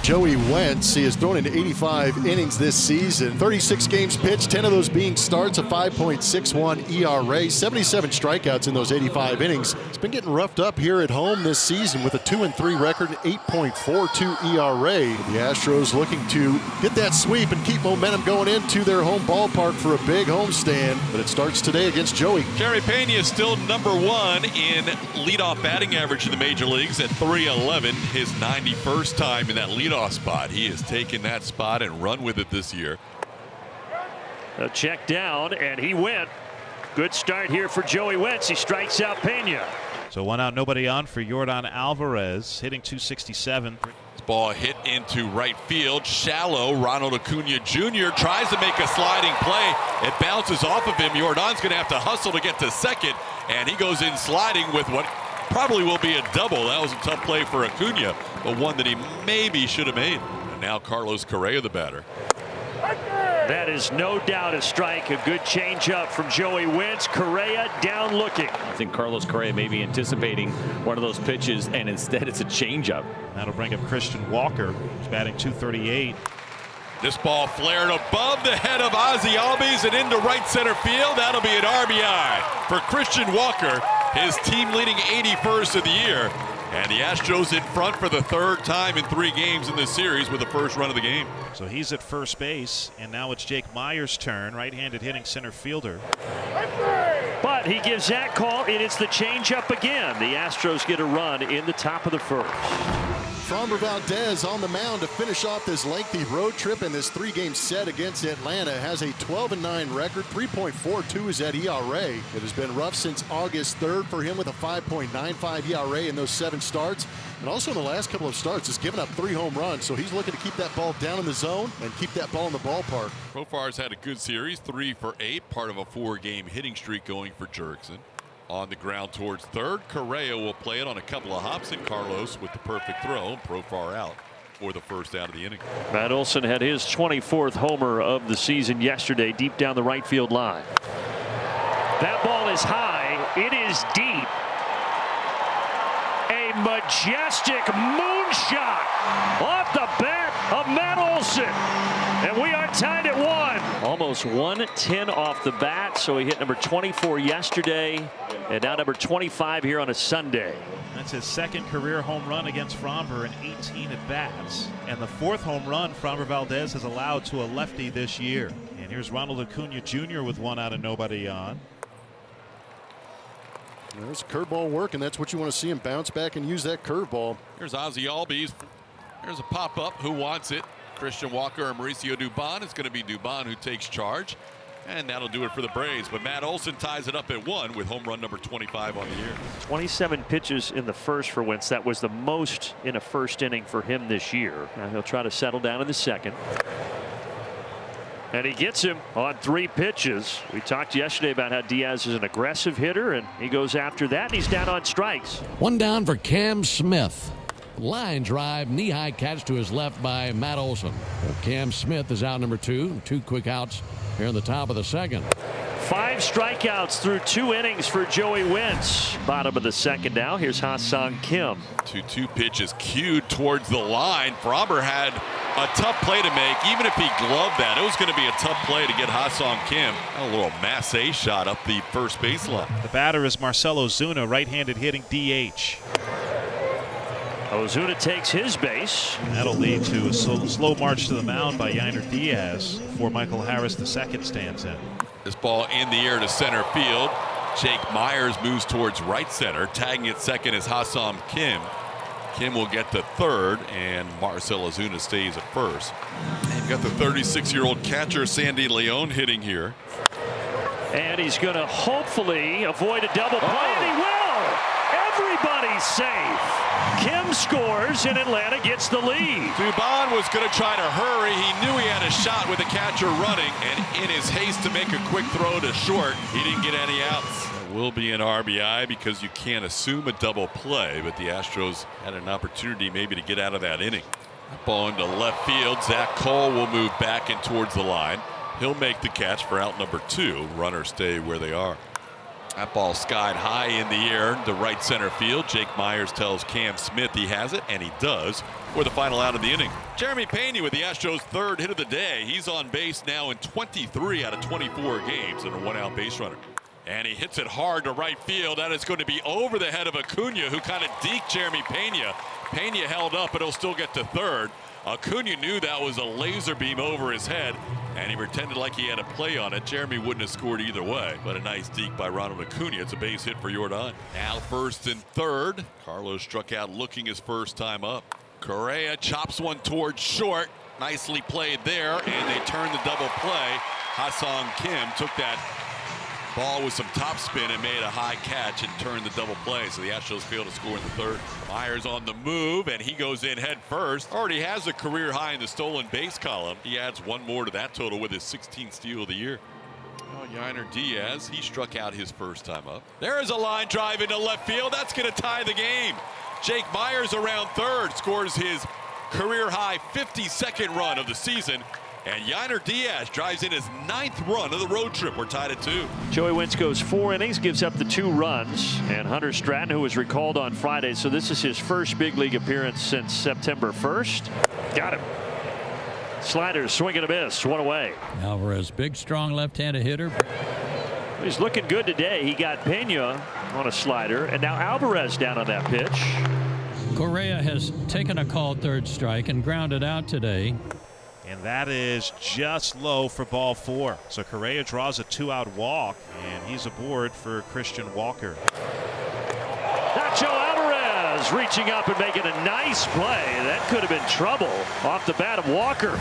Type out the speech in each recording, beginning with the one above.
Joey Wentz, he has thrown in 85 innings this season, 36 games pitched, 10 of those being starts, a 5.61 ERA, 77 strikeouts in those 85 innings. He's been getting roughed up here at home this season with a 2-3 record, 8.42 ERA. The Astros looking to get that sweep and keep momentum going into their home ballpark for a big homestand, but it starts today against Joey. Jerry Pena is still #1 in leadoff batting average in the major leagues at .311, his 91st time in that leadoff spot. He has taken that spot and run with it this year. A check down, and he went. Good start here for Joey Wentz. He strikes out Pena. So 1 out, nobody on for Yordan Alvarez, hitting .267. This ball hit into right field, shallow. Ronald Acuna Jr. tries to make a sliding play. It bounces off of him. Yordan's going to have to hustle to get to second, and he goes in sliding with what probably will be a double. That was a tough play for Acuna, but one that he maybe should have made. And now Carlos Correa, the batter. That is no doubt a strike. A good changeup from Joey Wentz. Correa down looking. I think Carlos Correa may be anticipating one of those pitches, and instead it's a changeup. That'll bring up Christian Walker, who's batting .238. This ball flared above the head of Ozzie Albies and into right center field. That'll be an RBI for Christian Walker, his team leading 81st of the year. And the Astros in front for the 3rd time in 3 games in this series with the first run of the game. So he's at first base, and now it's Jake Meyers' turn, right-handed hitting center fielder. But he gives that call, and it's the changeup again. The Astros get a run in the top of the 1st. Framber Valdez on the mound to finish off this lengthy road trip in this 3-game set against Atlanta. Has a 12-9 record, 3.42 is that ERA. It has been rough since August 3rd for him with a 5.95 ERA in those 7 starts. And also in the last couple of starts has given up 3 home runs. So he's looking to keep that ball down in the zone and keep that ball in the ballpark. Profar's had a good series, 3 for 8, part of a 4-game hitting streak going for Jurickson. On the ground towards third, Correa will play it on a couple of hops, and Carlos with the perfect throw. Profar out for the first out of the inning. Matt Olson had his 24th homer of the season yesterday, deep down the right field line. That ball is high. It is deep. A majestic moonshot off the bat of Matt Olson. And we are tied at 1. Almost 110 off the bat, so he hit number 24 yesterday, and now number 25 here on a Sunday. That's his 2nd career home run against Framber in 18 at-bats, and the 4th home run Framber Valdez has allowed to a lefty this year. And here's Ronald Acuna Jr. with 1 out and nobody on. There's curveball work, and that's what you want to see him bounce back and use that curveball. Here's Ozzie Albies. There's a pop-up. Who wants it? Christian Walker or Mauricio Dubon. It's going to be Dubon who takes charge, and that'll do it for the Braves. But Matt Olson ties it up at 1 with home run number 25 on the year. 27 pitches in the first for Wentz. That was the most in a first inning for him this year. Now he'll try to settle down in the 2nd. And he gets him on 3 pitches. We talked yesterday about how Diaz is an aggressive hitter, and he goes after that, and he's down on strikes. 1 down for Cam Smith. Line drive, knee-high catch to his left by Matt Olson. Cam Smith is out number 2. 2 quick outs here in the top of the 2nd. 5 strikeouts through 2 innings for Joey Wentz. Bottom of the 2nd now. Here's Ha-Sung Kim. 2-2 pitch is cued towards the line. Framber had a tough play to make. Even if he gloved that, it was going to be a tough play to get Ha-Sung Kim. A little Massey shot up the first baseline. The batter is Marcell Ozuna, right-handed hitting DH. Ozuna takes his base. That'll lead to a slow march to the mound by Yainer Diaz before Michael Harris II stands in. This ball in the air to center field. Jake Meyers moves towards right center. Tagging at 2nd is Ha-Sung Kim. Kim will get to 3rd, and Marcell Ozuna stays at 1st. And you've got the 36-year-old catcher Sandy Leon hitting here. And he's going to hopefully avoid a double play, and he will! Everybody's safe. Kim scores, and Atlanta gets the lead. Dubon was going to try to hurry. He knew he had a shot with the catcher running, and in his haste to make a quick throw to short, he didn't get any outs. It will be an RBI because you can't assume a double play, but the Astros had an opportunity maybe to get out of that inning. Ball into left field. Zach Cole will move back and towards the line. He'll make the catch for out number 2. Runners stay where they are. That ball skied high in the air to right center field. Jake Myers tells Cam Smith he has it, and he does, for the final out of the inning. Jeremy Pena with the Astros' third hit of the day. He's on base now in 23 out of 24 games and a one-out base runner. And he hits it hard to right field. That is going to be over the head of Acuna, who kind of deked Jeremy Pena. Pena held up, but he'll still get to third. Acuna knew that was a laser beam over his head, and he pretended like he had a play on it. Jeremy wouldn't have scored either way, but a nice deke by Ronald Acuna. It's a base hit for Jordan. Now first and third. Carlos struck out looking his first time up. Correa chops one towards short. Nicely played there, and they turn the double play. Ha-Seong Kim took that ball with some topspin and made a high catch and turned the double play. So the Astros failed to score in the third. Myers on the move, and he goes in head first. Already has a career high in the stolen base column. He adds one more to that total with his 16th steal of the year. Oh, Yainer Diaz, he struck out his first time up. There is a line drive into left field. That's going to tie the game. Jake Myers around third scores his career high 52nd run of the season. And Yainer Diaz drives in his 9th run of the road trip. We're tied at 2. Joey Wentz goes 4 innings, gives up the 2 runs. And Hunter Stratton, who was recalled on Friday, so this is his first big league appearance since September 1st. Got him. Slider, swing and a miss, 1 away. Alvarez, big, strong left-handed hitter. He's looking good today. He got Pena on a slider, and now Alvarez down on that pitch. Correa has taken a called third strike and grounded out today. And that is just low for ball 4. So Correa draws a 2-out walk, and he's aboard for Christian Walker. Nacho Alvarez reaching up and making a nice play. That could have been trouble off the bat of Walker.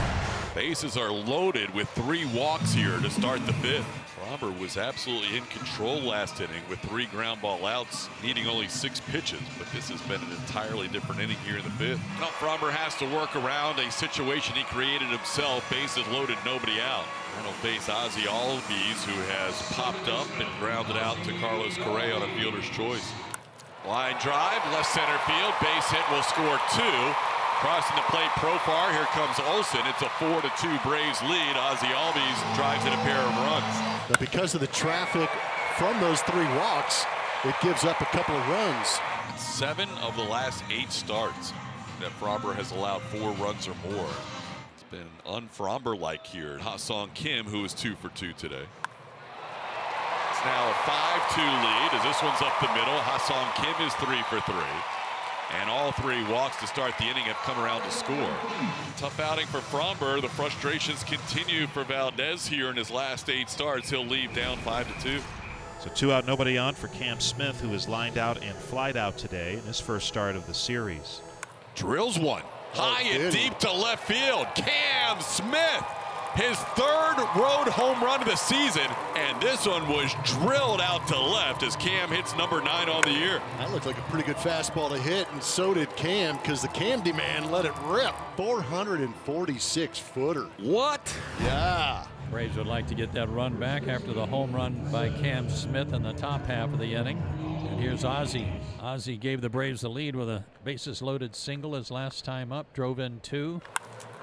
Bases are loaded with 3 walks here to start the 5th. Fromber was absolutely in control last inning with 3 ground ball outs, needing only 6 pitches, but this has been an entirely different inning here in the 5th. Now Fromber has to work around a situation he created himself. Bases loaded, nobody out. And he'll face Ozzie Albies, who has popped up and grounded out to Carlos Correa on a fielder's choice. Line drive, left center field, base hit, will score 2. Crossing the plate Profar, here comes Olsen. It's a 4-2 Braves lead. Ozzie Albies drives in a pair of runs. But because of the traffic from those 3 walks, it gives up a couple of runs. 7 of the last 8 starts that Fromber has allowed 4 runs or more. It's been un-Fromber-like here. Ha-Seong Kim, who is 2 for 2 today. It's now a 5-2 lead as this one's up the middle. Ha-Seong Kim is 3 for 3. And all 3 walks to start the inning have come around to score. Tough outing for Fromber. The frustrations continue for Valdez here in his last 8 starts. He'll leave down 5-2. So 2 out, nobody on for Cam Smith, who is lined out and flied out today in his first start of the series. Drills one. High and deep to left field. Cam Smith. His 3rd road home run of the season, and this one was drilled out to left as Cam hits number 9 on the year. That looked like a pretty good fastball to hit, and so did Cam, because the Camdy man let it rip. 446-footer. What? Yeah. Braves would like to get that run back after the home run by Cam Smith in the top half of the inning. And here's Ozzie. Ozzie gave the Braves the lead with a bases-loaded single his last time up, drove in 2.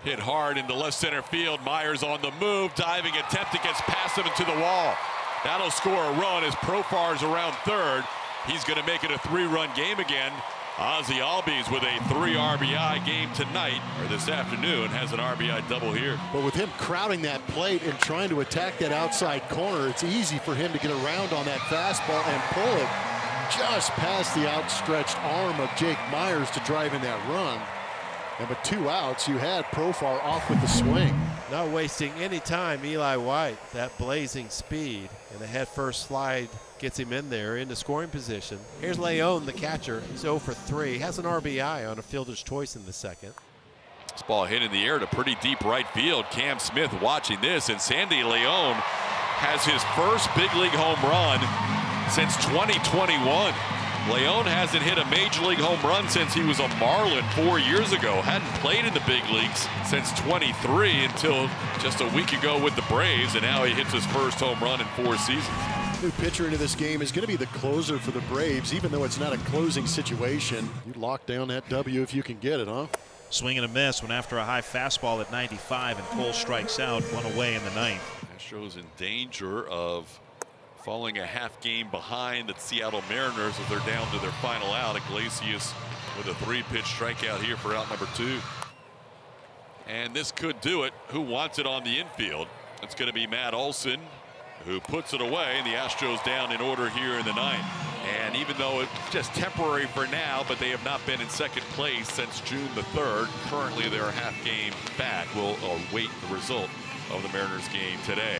Hit hard into left center field. Myers on the move, diving attempt. It gets past him into the wall. That'll score a run as Profar's around third. He's going to make it a 3-run game again. Ozzie Albies with a 3 RBI game tonight, or this afternoon, has an RBI double here. But with him crowding that plate and trying to attack that outside corner, it's easy for him to get around on that fastball and pull it just past the outstretched arm of Jake Myers to drive in that run. And with 2 outs, you had Profar off with the swing. Not wasting any time, Eli White. That blazing speed and the head first slide gets him in there into scoring position. Here's Leon, the catcher. He's 0 for 3. Has an RBI on a fielder's choice in the 2nd. This ball hit in the air to pretty deep right field. Cam Smith watching this, and Sandy Leon has his first big league home run since 2021. Leon hasn't hit a major league home run since he was a Marlin 4 years ago. Hadn't played in the big leagues since 23 until just a week ago with the Braves, and now he hits his first home run in 4 seasons. New pitcher into this game is going to be the closer for the Braves, even though it's not a closing situation. You lock down that W if you can get it, huh? Swing and a miss when after a high fastball at 95 and Cole strikes out, 1 away in the 9th. Astros in danger of falling a half game behind the Seattle Mariners as they're down to their final out. Iglesias with a 3-pitch strikeout here for out number 2. And this could do it. Who wants it on the infield? It's going to be Matt Olson, who puts it away, and the Astros down in order here in the 9th. And even though it's just temporary for now, but they have not been in second place since June the 3rd. Currently, they're a half game back. We'll await the result of the Mariners game today.